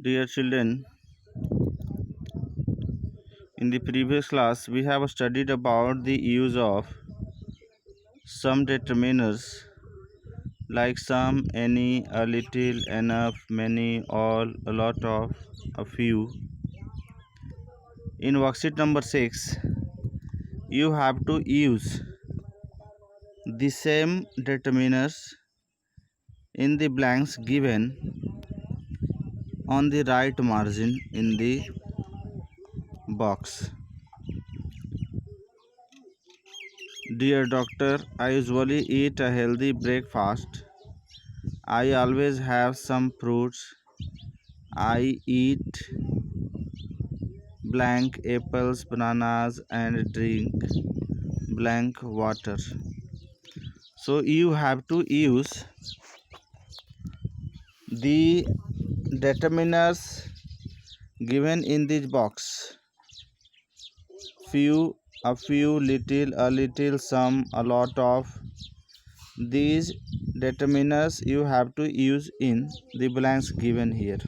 Dear children, in the previous class we have studied about the use of some determiners like some, any, a little, enough, many, all, a lot of, a few. In worksheet number 6, you have to use the same determiners in the blanks given on the right margin in the box. Dear doctor, I usually eat a healthy breakfast. I always have some fruits. I eat blank apples, bananas, and drink blank water. So you have to use the determiners given in this box. Few, a few, little, some, a lot of. These determiners you have to use in the blanks given here.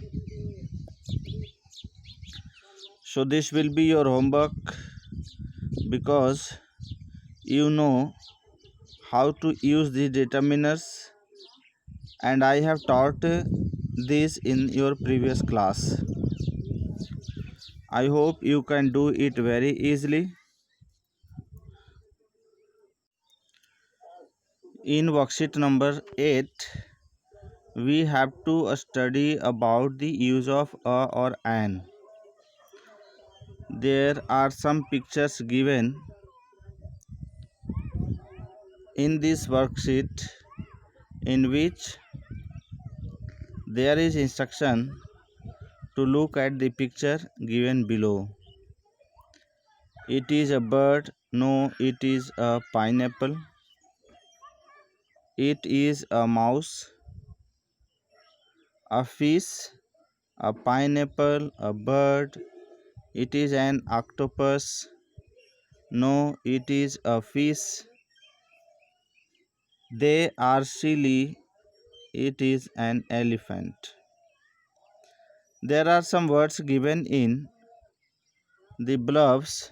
So this will be your homework because you know how to use the determiners and I have taught this in your previous class. I hope you can do it very easily. In worksheet number 8, we have to study about the use of a or an. There are some pictures given in this worksheet in which there is instruction to look at the picture given below. It is a bird. No, it is a pineapple. It is a mouse, a fish, a pineapple, a bird. It is an octopus. No, it is a fish. They are silly. It is an elephant. There are some words given in the blurbs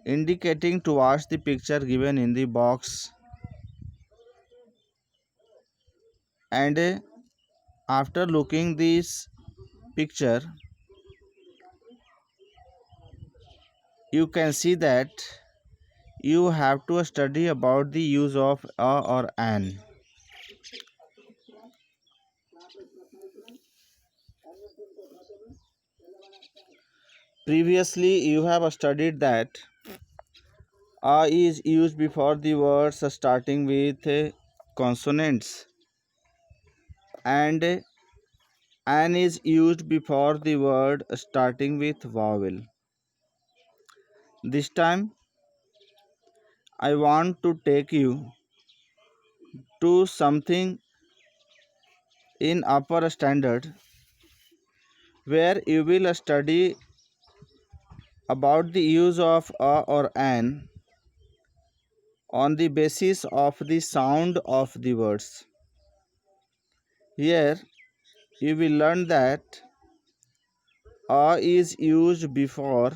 indicating towards the picture given in the box, and after looking this picture you can see that you have to study about the use of a or an. Previously you have studied that a is used before the words starting with consonants and an is used before the word starting with vowel. This time I want to take you to something in upper standard where you will study about the use of a or an on the basis of the sound of the words. Here you will learn that a is used before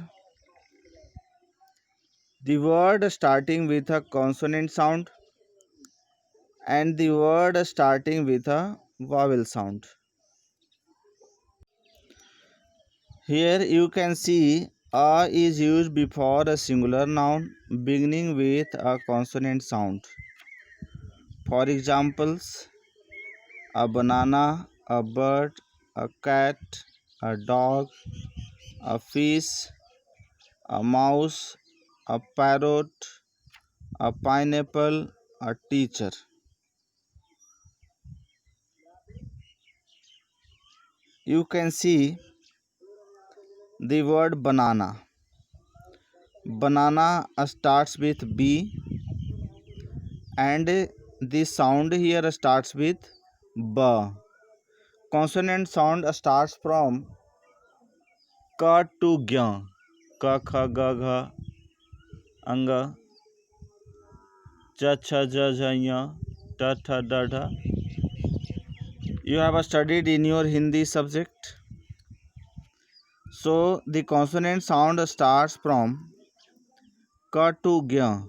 the word starting with a consonant sound and the word starting with a vowel sound. Here you can see a is used before a singular noun beginning with a consonant sound. For examples, a banana, a bird, a cat, a dog, a fish, a mouse, a parrot, a pineapple, a teacher. You can see the word banana. Banana starts with B and the sound here starts with B. Consonant sound starts from K to G. K, K, G, G, Anga, Ch, Ch, J, J, Ñ, T, Th, D, D. You have studied in your Hindi subject. So the consonant sound starts from ka to gya,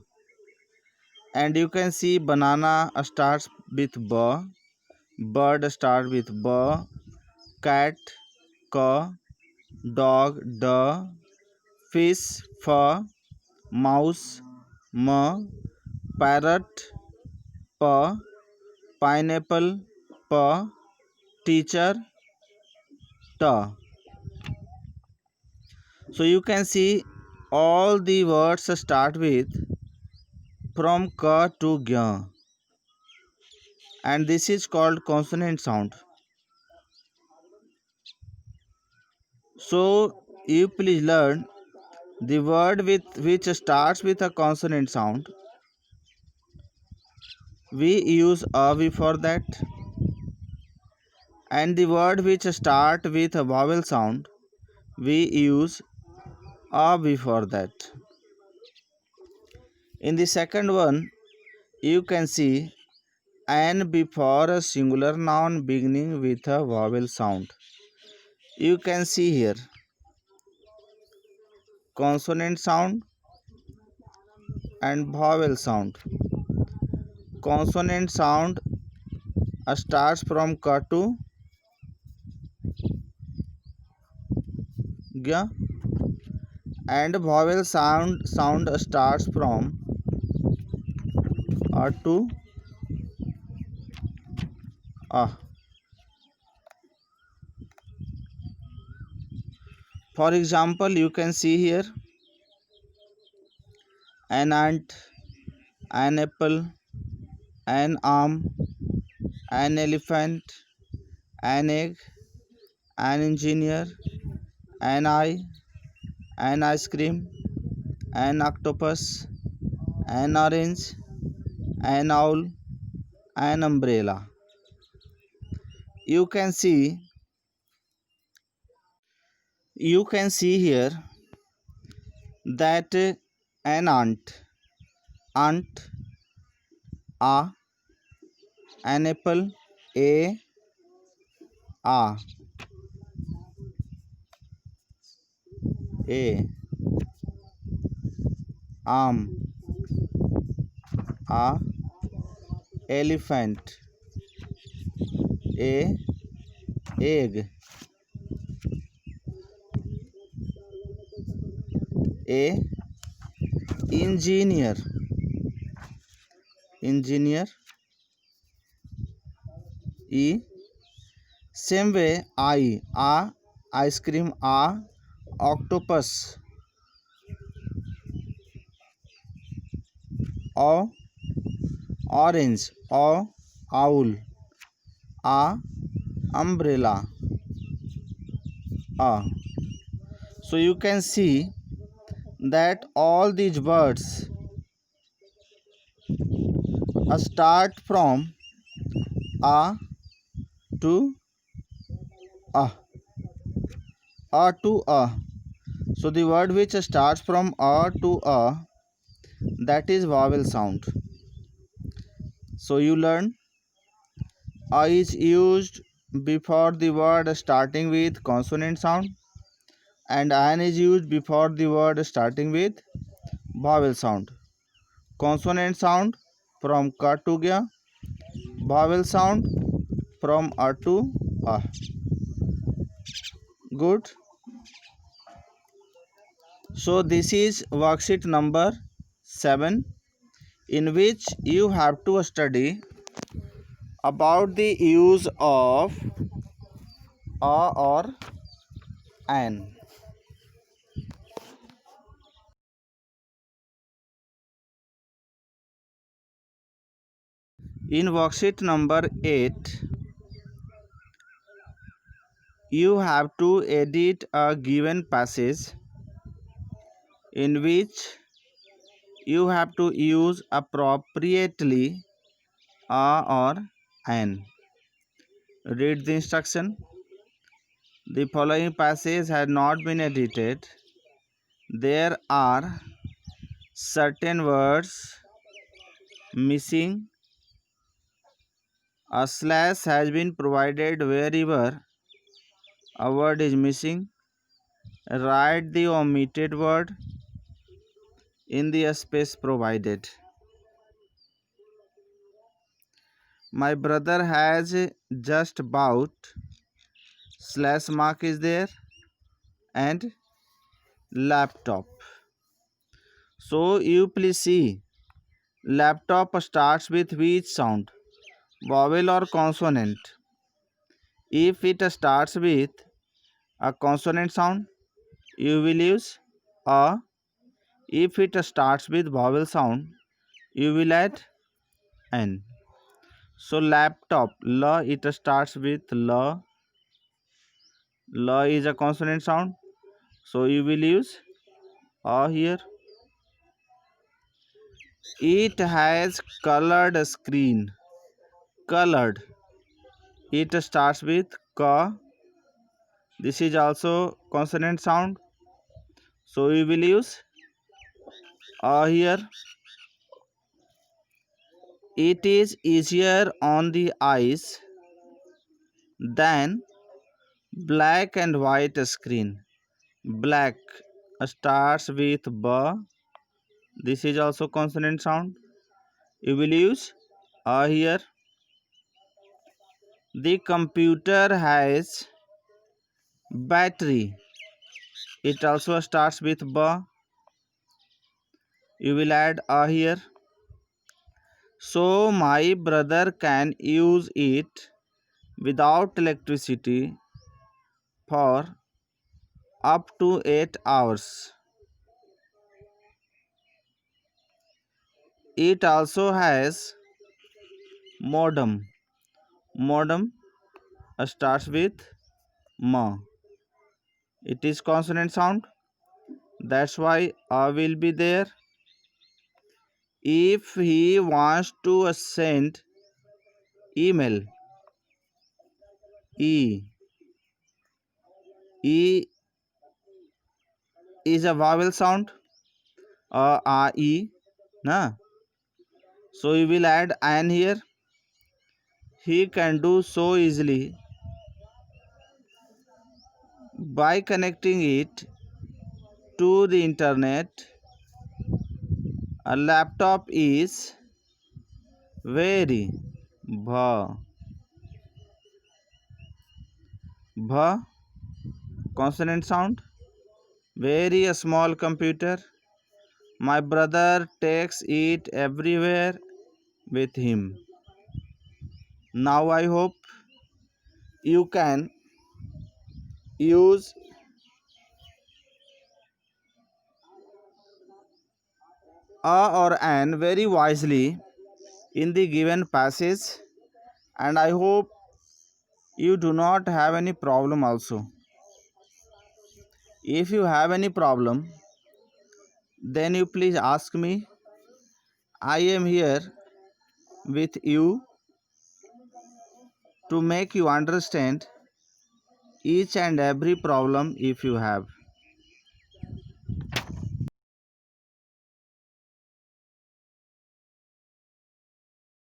and you can see banana starts with ba, bird starts with ba, cat ka, dog da, fish fa, mouse ma, parrot pa, pineapple pa, teacher ta. So you can see all the words start with from ka to gya, and this is called consonant sound. So you please learn the word with which starts with a consonant sound. We use a before that, and the word which start with a vowel sound, we use a before that. In the second one, you can see an before a singular noun beginning with a vowel sound. You can see here consonant sound and vowel sound. Consonant sound starts from ka to gya, and vowel sound starts from a to a. For example, you can see here an ant, an apple, an arm, an elephant, an egg, an engineer, an eye, an ice cream, an octopus, an orange, an owl, an umbrella. You can see here that an ant a, an apple a, arm a, elephant a, egg a, engineer e. Same way I a, ice cream a, octopus o, orange o, owl a, umbrella a. So you can see that all these words start from a to a, to a. So the word which starts from a to a, that is vowel sound. So you learn a is used before the word starting with consonant sound, and an is used before the word starting with vowel sound. Consonant sound from ka to gya, vowel sound from a to a. Good. So this is worksheet number 7, in which you have to study about the use of a or an. In worksheet number 8, you have to edit a given passage in which you have to use appropriately a or an. Read the instruction. The following passage had not been edited. There are certain words missing A slash has been provided wherever a word is missing. Write the omitted word in the space provided. My brother has just bought, slash mark is there, and laptop. So you please see, laptop starts with which sound? Vowel or consonant? If it starts with a consonant sound, you will use a. If it starts with vowel sound, you will add n. So laptop, la, it starts with la. La is a consonant sound, so you will use a here. It has colored screen. Colored, it starts with ka. This is also consonant sound, so we will use a here. It is easier on the eyes than black and white screen. Black starts with ba. This is also consonant sound. You will use a here. The computer has battery. It also starts with ba. You will add a here. So my brother can use it without electricity for up to 8 hours. It also has modem. Modem starts with ma. It is consonant sound. That's why a will be there. If he wants to send email, e. E is a vowel sound. E. Na. So we will add an here. He can do so easily by connecting it to the internet. A laptop is very bha. Bha, consonant sound. Very a small computer. My brother takes it everywhere with him. Now I hope you can use a or an very wisely in the given passage, and I hope you do not have any problem also. If you have any problem, then you please ask me. I am here with you to make you understand each and every problem if you have.